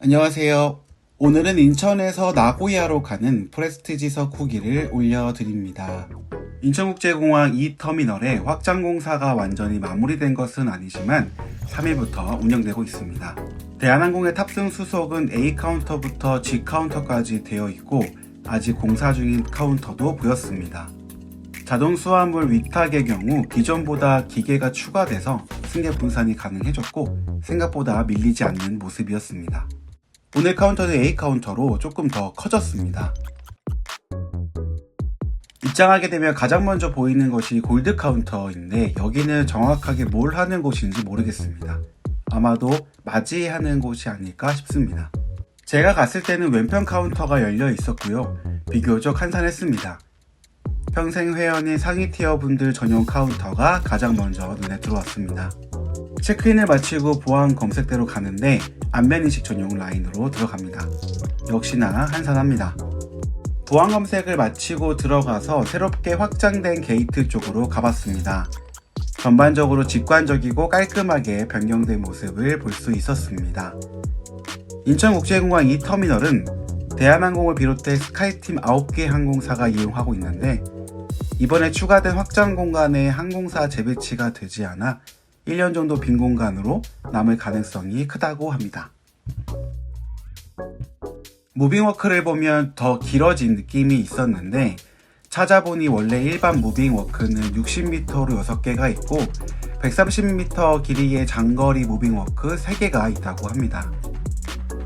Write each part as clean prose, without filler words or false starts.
안녕하세요. 오늘은 인천에서 나고야로 가는 프레스티지석 후기를 올려드립니다. 인천국제공항 2터미널의 확장공사가 완전히 마무리된 것은 아니지만 3일부터 운영되고 있습니다. 대한항공의 탑승 수속은 A 카운터부터 G 카운터까지 되어 있고 아직 공사 중인 카운터도 보였습니다. 자동 수화물 위탁의 경우 기존보다 기계가 추가돼서 승객 분산이 가능해졌고 생각보다 밀리지 않는 모습이었습니다. 오늘 카운터는 A 카운터로 조금 더 커졌습니다. 입장하게 되면 가장 먼저 보이는 것이 골드 카운터인데 여기는 정확하게 뭘 하는 곳인지 모르겠습니다. 아마도 맞이하는 곳이 아닐까 싶습니다. 제가 갔을 때는 왼편 카운터가 열려 있었고요. 비교적 한산했습니다. 평생 회원인 상위 티어 분들 전용 카운터가 가장 먼저 눈에 들어왔습니다. 체크인을 마치고 보안 검색대로 가는데 안면인식 전용 라인으로 들어갑니다. 역시나 한산합니다. 보안 검색을 마치고 들어가서 새롭게 확장된 게이트 쪽으로 가봤습니다. 전반적으로 직관적이고 깔끔하게 변경된 모습을 볼 수 있었습니다. 인천국제공항 2터미널은 대한항공을 비롯해 스카이팀 9개 항공사가 이용하고 있는데 이번에 추가된 확장 공간에 항공사 재배치가 되지 않아 1년 정도 빈 공간으로 남을 가능성이 크다고 합니다. 무빙워크를 보면 더 길어진 느낌이 있었는데 찾아보니 원래 일반 무빙워크는 60m로 6개가 있고 130m 길이의 장거리 무빙워크 3개가 있다고 합니다.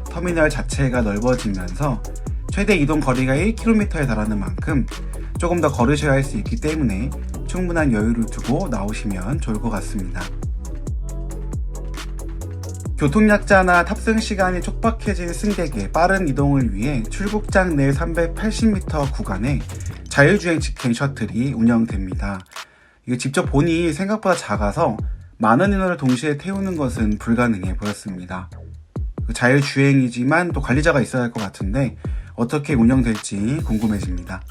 터미널 자체가 넓어지면서 최대 이동 거리가 1km에 달하는 만큼 조금 더 걸으셔야 할 수 있기 때문에 충분한 여유를 두고 나오시면 좋을 것 같습니다. 교통약자나 탑승 시간이 촉박해진 승객의 빠른 이동을 위해 출국장 내 380m 구간에 자율주행 직행 셔틀이 운영됩니다. 이게 직접 보니 생각보다 작아서 많은 인원을 동시에 태우는 것은 불가능해 보였습니다. 자율주행이지만 또 관리자가 있어야 할 것 같은데 어떻게 운영될지 궁금해집니다.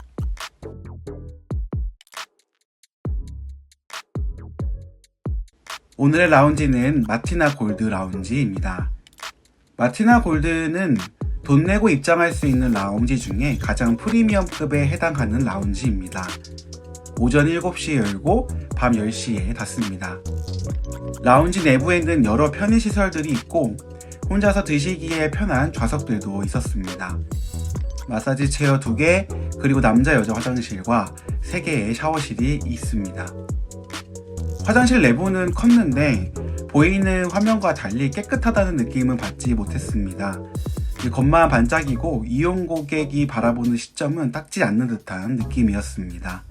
오늘의 라운지는 마티나 골드 라운지입니다. 마티나 골드는 돈 내고 입장할 수 있는 라운지 중에 가장 프리미엄급에 해당하는 라운지입니다. 오전 7시에 열고 밤 10시에 닫습니다. 라운지 내부에는 여러 편의시설들이 있고 혼자서 드시기에 편한 좌석들도 있었습니다. 마사지 체어 2개, 그리고 남자 여자 화장실과 3개의 샤워실이 있습니다. 화장실 내부는 컸는데 보이는 화면과 달리 깨끗하다는 느낌은 받지 못했습니다. 겉만 반짝이고 이용 고객이 바라보는 시점은 닦지 않는 듯한 느낌이었습니다.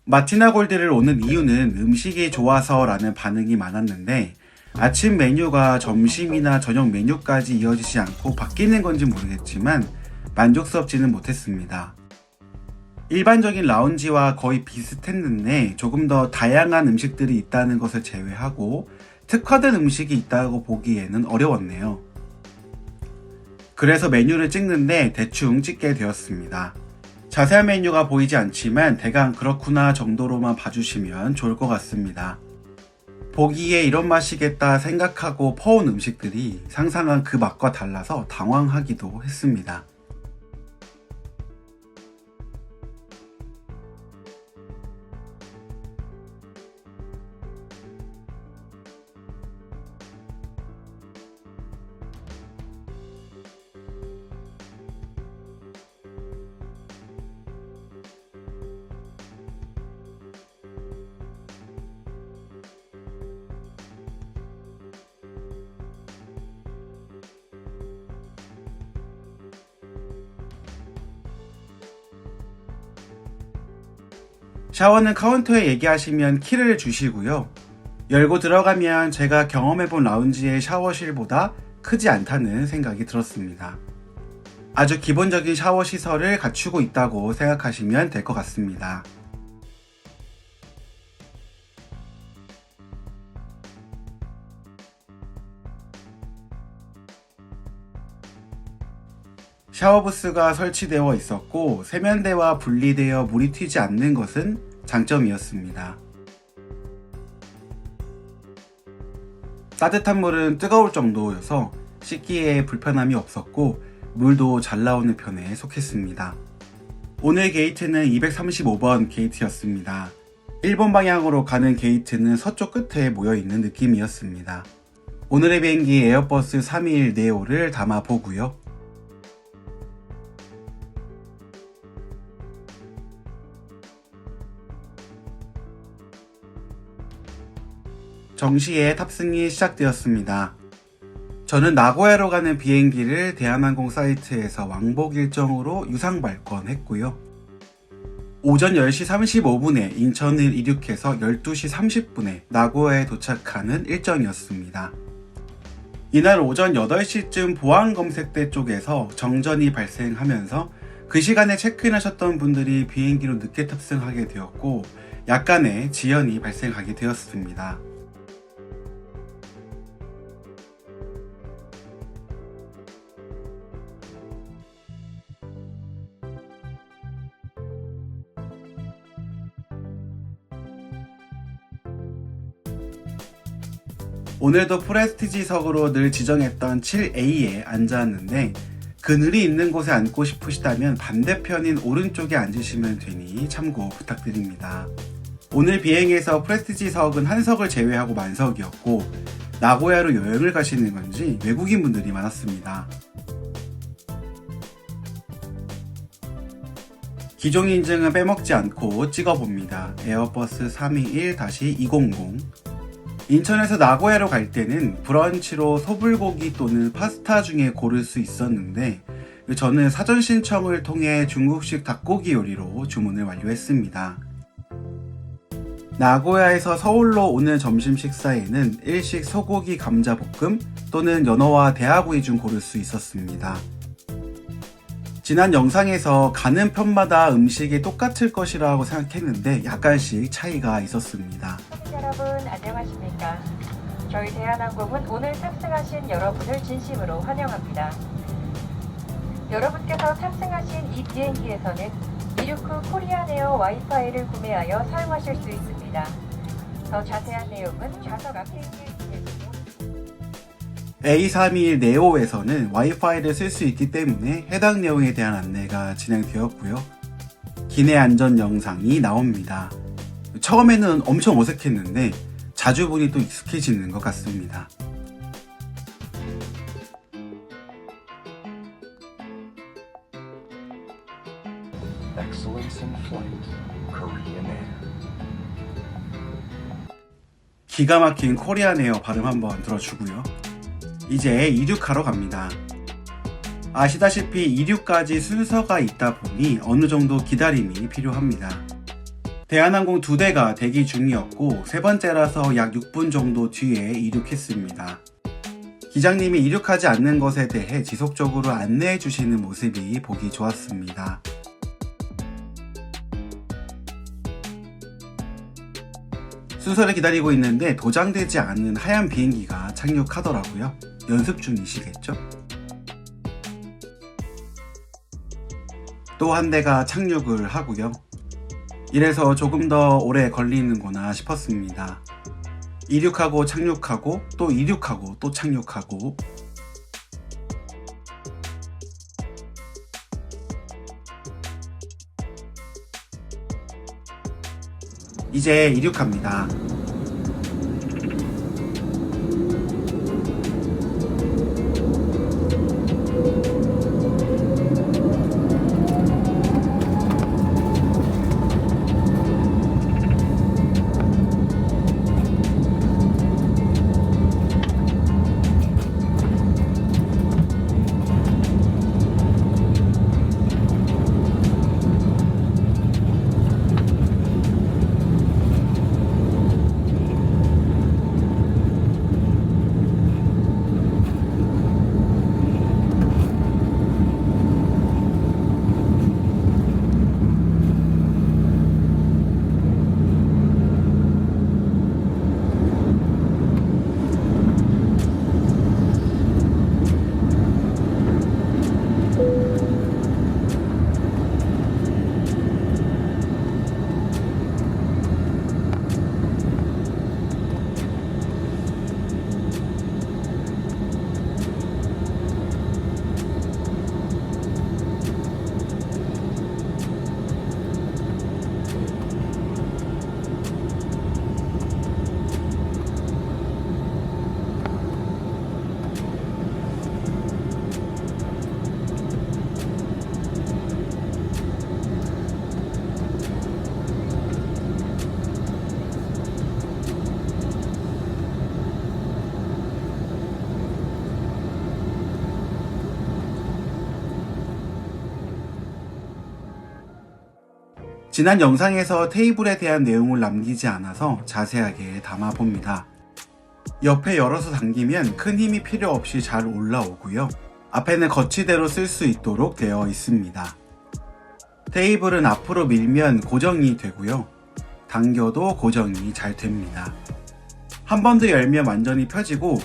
마티나 골드를 오는 이유는 음식이 좋아서 라는 반응이 많았는데 아침 메뉴가 점심이나 저녁 메뉴까지 이어지지 않고 바뀌는 건지 모르겠지만 만족스럽지는 못했습니다. 일반적인 라운지와 거의 비슷했는데 조금 더 다양한 음식들이 있다는 것을 제외하고 특화된 음식이 있다고 보기에는 어려웠네요. 그래서 메뉴를 찍는데 대충 찍게 되었습니다. 자세한 메뉴가 보이지 않지만 대강 그렇구나 정도로만 봐주시면 좋을 것 같습니다. 보기에 이런 맛이겠다 생각하고 퍼온 음식들이 상상한 그 맛과 달라서 당황하기도 했습니다. 샤워는 카운터에 얘기하시면 키를 주시고요. 열고 들어가면 제가 경험해본 라운지의 샤워실보다 크지 않다는 생각이 들었습니다. 아주 기본적인 샤워 시설을 갖추고 있다고 생각하시면 될 것 같습니다. 샤워부스가 설치되어 있었고 세면대와 분리되어 물이 튀지 않는 것은 장점이었습니다. 따뜻한 물은 뜨거울 정도여서 씻기에 불편함이 없었고 물도 잘 나오는 편에 속했습니다. 오늘 게이트는 235번 게이트였습니다. 일본 방향으로 가는 게이트는 서쪽 끝에 모여있는 느낌이었습니다. 오늘의 비행기 에어버스 321 네오를 담아보고요. 정시에 탑승이 시작되었습니다. 저는 나고야로 가는 비행기를 대한항공 사이트에서 왕복 일정으로 유상 발권했고요. 오전 10시 35분에 인천을 이륙해서 12시 30분에 나고야에 도착하는 일정이었습니다. 이날 오전 8시쯤 보안검색대 쪽에서 정전이 발생하면서 그 시간에 체크인하셨던 분들이 비행기로 늦게 탑승하게 되었고 약간의 지연이 발생하게 되었습니다. 오늘도 프레스티지석으로 늘 지정했던 7A에 앉았는데 그늘이 있는 곳에 앉고 싶으시다면 반대편인 오른쪽에 앉으시면 되니 참고 부탁드립니다. 오늘 비행에서 프레스티지석은 한석을 제외하고 만석이었고 나고야로 여행을 가시는 건지 외국인 분들이 많았습니다. 기종 인증은 빼먹지 않고 찍어봅니다. 에어버스 321-200 인천에서 나고야로 갈 때는 브런치로 소불고기 또는 파스타 중에 고를 수 있었는데 저는 사전 신청을 통해 중국식 닭고기 요리로 주문을 완료했습니다. 나고야에서 서울로 오는 점심 식사에는 일식 소고기 감자볶음 또는 연어와 대하구이 중 고를 수 있었습니다. 지난 영상에서 가는 편마다 음식이 똑같을 것이라고 생각했는데 약간씩 차이가 있었습니다. 여러분 안녕하십니까? 저희 대한항공은 오늘 탑승하신 여러분을 진심으로 환영합니다. 여러분께서 탑승하신 이 비행기에서는 이륙 후 코리안 에어 와이파이를 구매하여 사용하실 수 있습니다. 더 자세한 내용은 좌석 앞에 있는 A321 네오에서는 와이파이를 쓸 수 있기 때문에 해당 내용에 대한 안내가 진행되었고요. 기내 안전 영상이 나옵니다. 처음에는 엄청 어색했는데 자주 보니 또 익숙해지는 것 같습니다. Excellence in flight, Korean Air. 기가 막힌 코리안 에어 발음 한번 들어주고요. 이제 이륙하러 갑니다. 아시다시피 이륙까지 순서가 있다 보니 어느 정도 기다림이 필요합니다. 대한항공 2대가 대기 중이었고 세 번째라서 약 6분 정도 뒤에 이륙했습니다. 기장님이 이륙하지 않는 것에 대해 지속적으로 안내해 주시는 모습이 보기 좋았습니다. 순서를 기다리고 있는데 도장되지 않은 하얀 비행기가 착륙하더라고요. 연습 중이시겠죠? 또 한 대가 착륙을 하고요. 이래서 조금 더 오래 걸리는구나 싶었습니다. 이륙하고 착륙하고 또 이륙하고 또 착륙하고 이제 이륙합니다. 지난 영상에서 테이블에 대한 내용을 남기지 않아서 자세하게 담아봅니다. 옆에 열어서 당기면 큰 힘이 필요 없이 잘 올라오고요. 앞에는 거치대로 쓸 수 있도록 되어 있습니다. 테이블은 앞으로 밀면 고정이 되고요. 당겨도 고정이 잘 됩니다. 한 번 더 열면 완전히 펴지고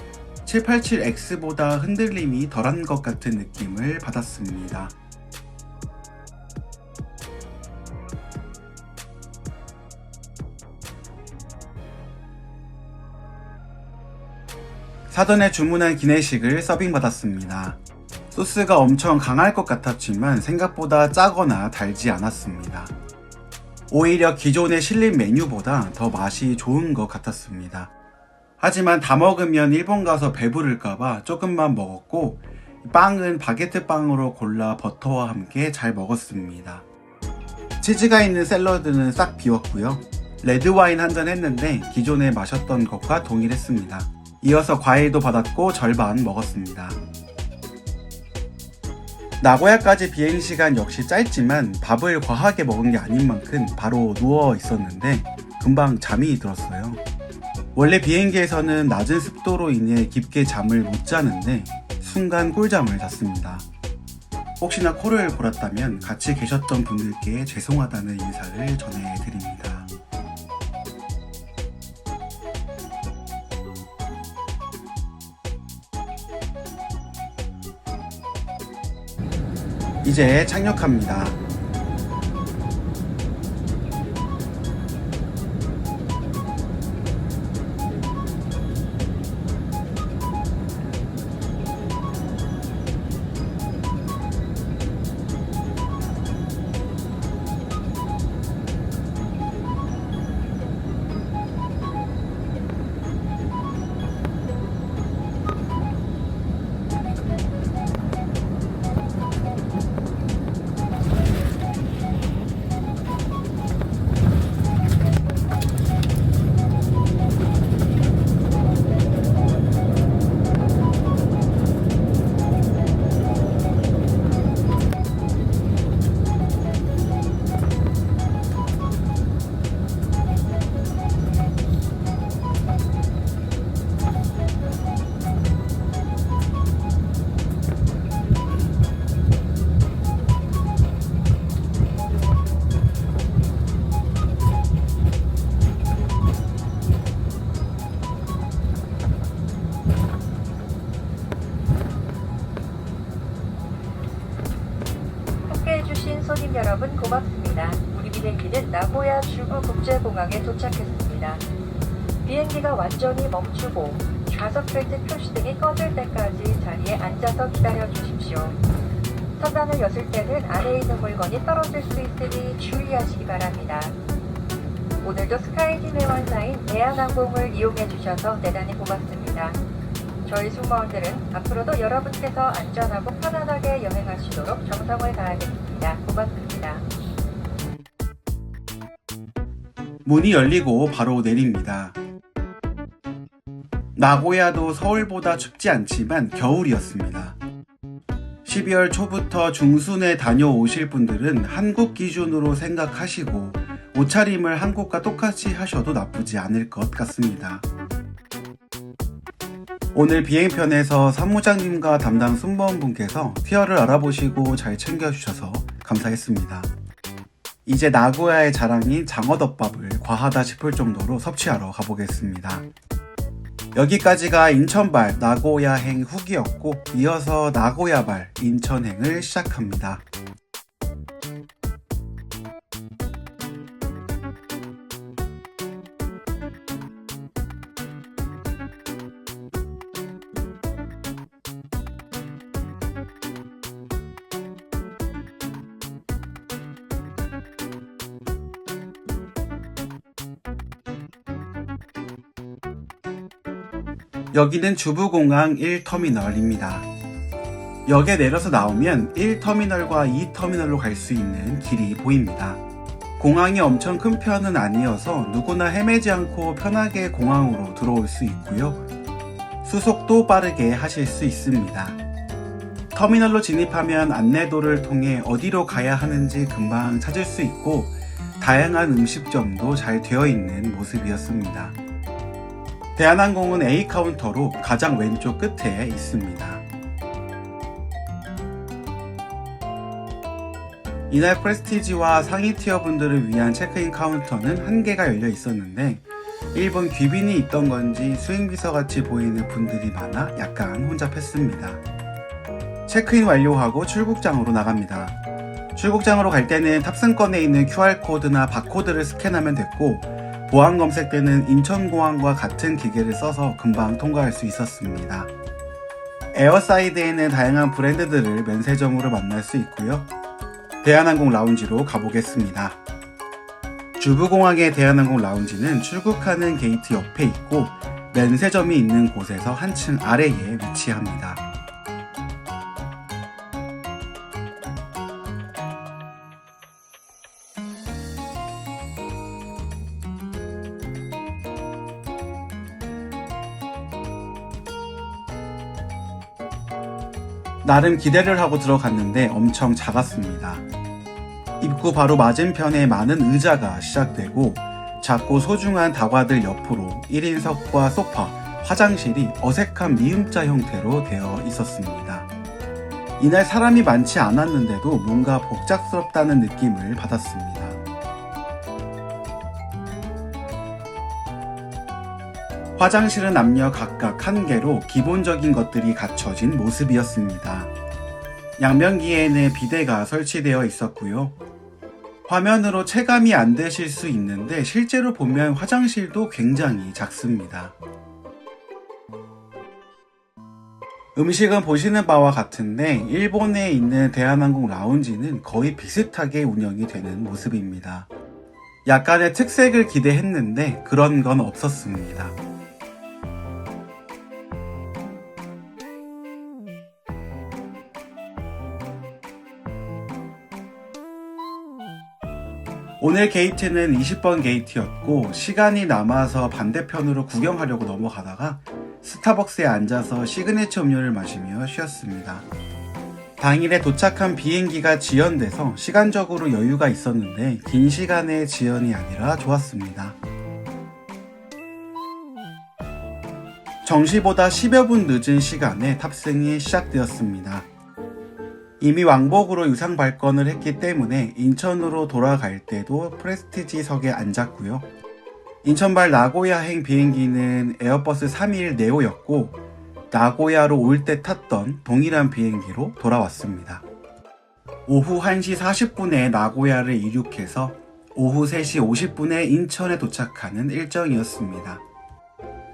787X보다 흔들림이 덜한 것 같은 느낌을 받았습니다. 사전에 주문한 기내식을 서빙받았습니다. 소스가 엄청 강할 것 같았지만 생각보다 짜거나 달지 않았습니다. 오히려 기존의 실린 메뉴보다 더 맛이 좋은 것 같았습니다. 하지만 다 먹으면 일본 가서 배부를까봐 조금만 먹었고, 빵은 바게트 빵으로 골라 버터와 함께 잘 먹었습니다. 치즈가 있는 샐러드는 싹 비웠고요. 레드와인 한 잔 했는데 기존에 마셨던 것과 동일했습니다. 이어서 과일도 받았고 절반 먹었습니다. 나고야까지 비행시간 역시 짧지만 밥을 과하게 먹은 게 아닌 만큼 바로 누워 있었는데 금방 잠이 들었어요. 원래 비행기에서는 낮은 습도로 인해 깊게 잠을 못 자는데 순간 꿀잠을 잤습니다. 혹시나 코를 골았다면 같이 계셨던 분들께 죄송하다는 인사를 전해드립니다. 이제 착륙합니다. 함께해주신 손님 여러분 고맙습니다. 우리 비행기는 나고야 주부 국제공항에 도착했습니다. 비행기가 완전히 멈추고 좌석 벨트 표시등이 꺼질 때까지 자리에 앉아서 기다려 주십시오. 선단을 여실 때는 안에 있는 물건이 떨어질 수 있으니 주의하시기 바랍니다. 오늘도 스카이팀 회원사인 대한항공을 이용해 주셔서 대단히 고맙습니다. 저희 승무원들은 앞으로도 여러분께서 안전하고 편안하게 여행하시도록 정성을 다하겠습니다. 고맙습니다. 문이 열리고 바로 내립니다. 나고야도 서울보다 춥지 않지만 겨울이었습니다. 12월 초부터 중순에 다녀오실 분들은 한국 기준으로 생각하시고 옷차림을 한국과 똑같이 하셔도 나쁘지 않을 것 같습니다. 오늘 비행편에서 사무장님과 담당 승무원분께서 티어를 알아보시고 잘 챙겨주셔서 감사했습니다. 이제 나고야의 자랑인 장어덮밥을 과하다 싶을 정도로 섭취하러 가보겠습니다. 여기까지가 인천발 나고야행 후기였고, 이어서 나고야발 인천행을 시작합니다. 여기는 주부공항 1터미널입니다. 역에 내려서 나오면 1터미널과 2터미널로 갈 수 있는 길이 보입니다. 공항이 엄청 큰 편은 아니어서 누구나 헤매지 않고 편하게 공항으로 들어올 수 있고요. 수속도 빠르게 하실 수 있습니다. 터미널로 진입하면 안내도를 통해 어디로 가야 하는지 금방 찾을 수 있고, 다양한 음식점도 잘 되어 있는 모습이었습니다. 대한항공은 A 카운터로 가장 왼쪽 끝에 있습니다. 이날 프레스티지와 상위 티어 분들을 위한 체크인 카운터는 한 개가 열려 있었는데 일본 귀빈이 있던 건지 수행비서같이 보이는 분들이 많아 약간 혼잡했습니다. 체크인 완료하고 출국장으로 나갑니다. 출국장으로 갈 때는 탑승권에 있는 QR코드나 바코드를 스캔하면 됐고 보안 검색 때는 인천공항과 같은 기계를 써서 금방 통과할 수 있었습니다. 에어사이드에는 다양한 브랜드들을 면세점으로 만날 수 있고요. 대한항공 라운지로 가보겠습니다. 주부공항의 대한항공 라운지는 출국하는 게이트 옆에 있고 면세점이 있는 곳에서 한층 아래에 위치합니다. 나름 기대를 하고 들어갔는데 엄청 작았습니다. 입구 바로 맞은편에 많은 의자가 시작되고 작고 소중한 다과들 옆으로 1인석과 소파, 화장실이 어색한 미음자 형태로 되어 있었습니다. 이날 사람이 많지 않았는데도 뭔가 복잡스럽다는 느낌을 받았습니다. 화장실은 남녀 각각 한 개로 기본적인 것들이 갖춰진 모습이었습니다. 양변기에는 비데가 설치되어 있었고요. 화면으로 체감이 안 되실 수 있는데 실제로 보면 화장실도 굉장히 작습니다. 음식은 보시는 바와 같은데 일본에 있는 대한항공 라운지는 거의 비슷하게 운영이 되는 모습입니다. 약간의 특색을 기대했는데 그런 건 없었습니다. 오늘 게이트는 20번 게이트였고 시간이 남아서 반대편으로 구경하려고 넘어가다가 스타벅스에 앉아서 시그니처 음료를 마시며 쉬었습니다. 당일에 도착한 비행기가 지연돼서 시간적으로 여유가 있었는데 긴 시간의 지연이 아니라 좋았습니다. 정시보다 10여 분 늦은 시간에 탑승이 시작되었습니다. 이미 왕복으로 유상 발권을 했기 때문에 인천으로 돌아갈 때도 프레스티지석에 앉았고요. 인천발 나고야행 비행기는 에어버스 321 네오였고 나고야로 올 때 탔던 동일한 비행기로 돌아왔습니다. 오후 1시 40분에 나고야를 이륙해서 오후 3시 50분에 인천에 도착하는 일정이었습니다.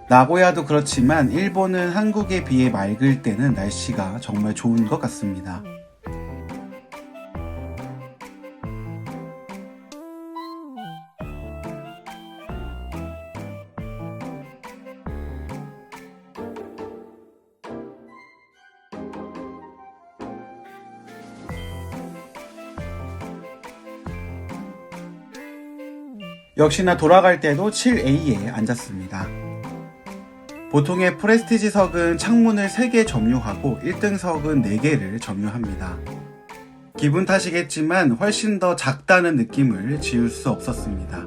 나고야도 그렇지만 일본은 한국에 비해 맑을 때는 날씨가 정말 좋은 것 같습니다. 역시나 돌아갈 때도 7A에 앉았습니다. 보통의 프레스티지석은 창문을 3개 점유하고 1등석은 4개를 점유합니다. 기분 탓이겠지만 훨씬 더 작다는 느낌을 지울 수 없었습니다.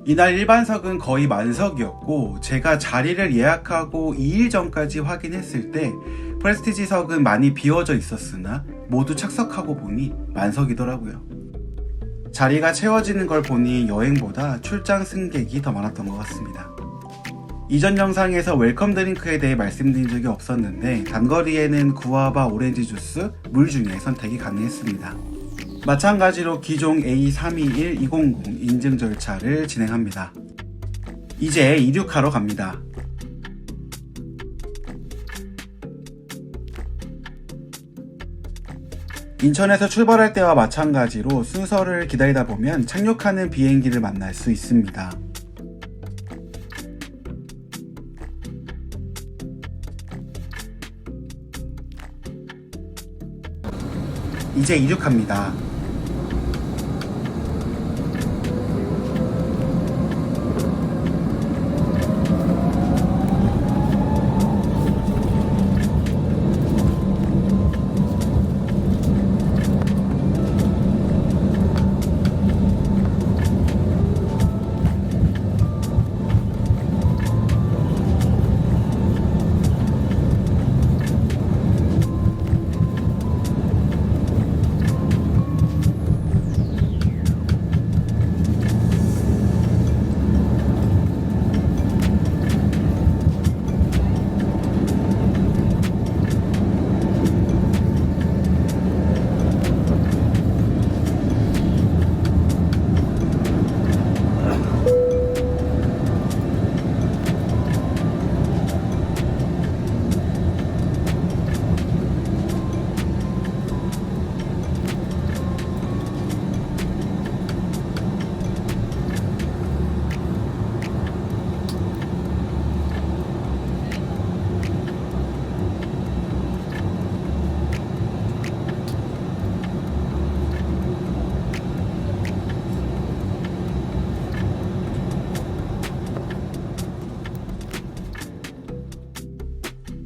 이날 일반석은 거의 만석이었고 제가 자리를 예약하고 2일 전까지 확인했을 때 프레스티지석은 많이 비워져 있었으나 모두 착석하고 보니 만석이더라고요. 자리가 채워지는 걸 보니 여행보다 출장 승객이 더 많았던 것 같습니다. 이전 영상에서 웰컴 드링크에 대해 말씀드린 적이 없었는데 단거리에는 구아바 오렌지 주스, 물 중에 선택이 가능했습니다. 마찬가지로 기종 A321-200 인증 절차를 진행합니다. 이제 이륙하러 갑니다. 인천에서 출발할 때와 마찬가지로 순서를 기다리다 보면 착륙하는 비행기를 만날 수 있습니다. 이제 이륙합니다.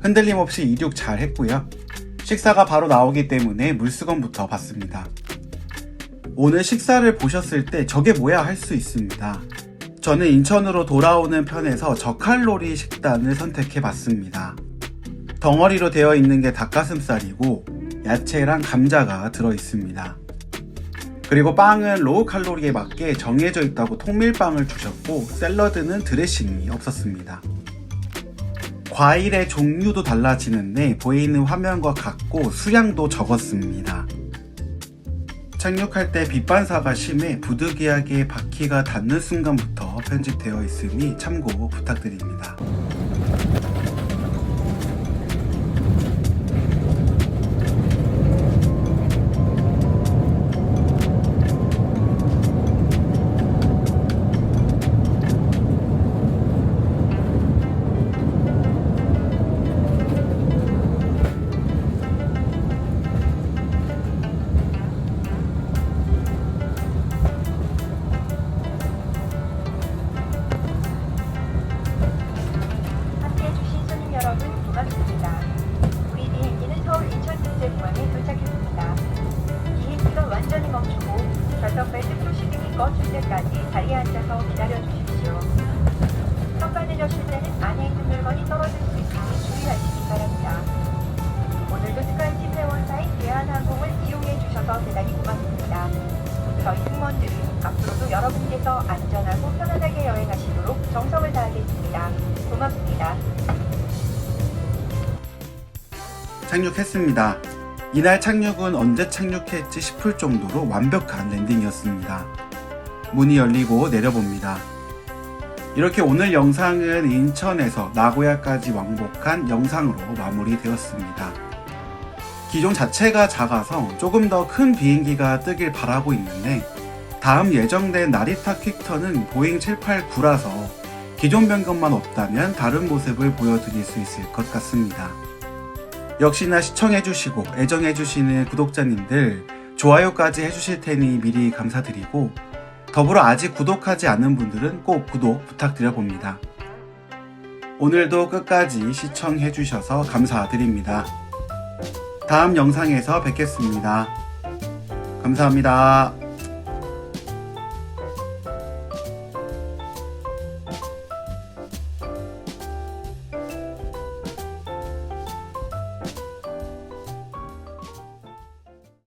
흔들림 없이 이륙 잘 했고요. 식사가 바로 나오기 때문에 물수건부터 봤습니다. 오늘 식사를 보셨을 때 저게 뭐야 할 수 있습니다. 저는 인천으로 돌아오는 편에서 저칼로리 식단을 선택해 봤습니다. 덩어리로 되어 있는 게 닭가슴살이고 야채랑 감자가 들어 있습니다. 그리고 빵은 로우 칼로리에 맞게 정해져 있다고 통밀빵을 주셨고 샐러드는 드레싱이 없었습니다. 과일의 종류도 달라지는데 보이는 화면과 같고 수량도 적었습니다. 착륙할 때 빛반사가 심해 부득이하게 바퀴가 닿는 순간부터 편집되어 있으니 참고 부탁드립니다. 함께해주신 손님 여러분 고맙습니다. 우리 비행기는 서울 인천국제공항에 도착했습니다. 비행기가 완전히 멈추고 좌석벨트 표시등이 꺼질 때까지 자리에 앉아서 기다려주십시오. 선반내려실 때는 안에 있는 물건이 떨어질 수 있으니 주의하시기 바랍니다. 오늘도 스카이팀 회원사인 대한항공을 이용해 주셔서 대단히 고맙습니다. 저희 승무원들은 앞으로도 여러분께서 안전하고 편안하게 여행하시도록 정성을 다하겠습니다. 고맙습니다. 착륙했습니다. 이날 착륙은 언제 착륙했지 싶을 정도로 완벽한 랜딩이었습니다. 문이 열리고 내려봅니다. 이렇게 오늘 영상은 인천에서 나고야까지 왕복한 영상으로 마무리되었습니다. 기종 자체가 작아서 조금 더 큰 비행기가 뜨길 바라고 있는데 다음 예정된 나리타 퀵턴은 보잉 789라서 기존 변경만 없다면 다른 모습을 보여드릴 수 있을 것 같습니다. 역시나 시청해주시고 애정해주시는 구독자님들 좋아요까지 해주실 테니 미리 감사드리고 더불어 아직 구독하지 않은 분들은 꼭 구독 부탁드려봅니다. 오늘도 끝까지 시청해주셔서 감사드립니다. 다음 영상에서 뵙겠습니다. 감사합니다.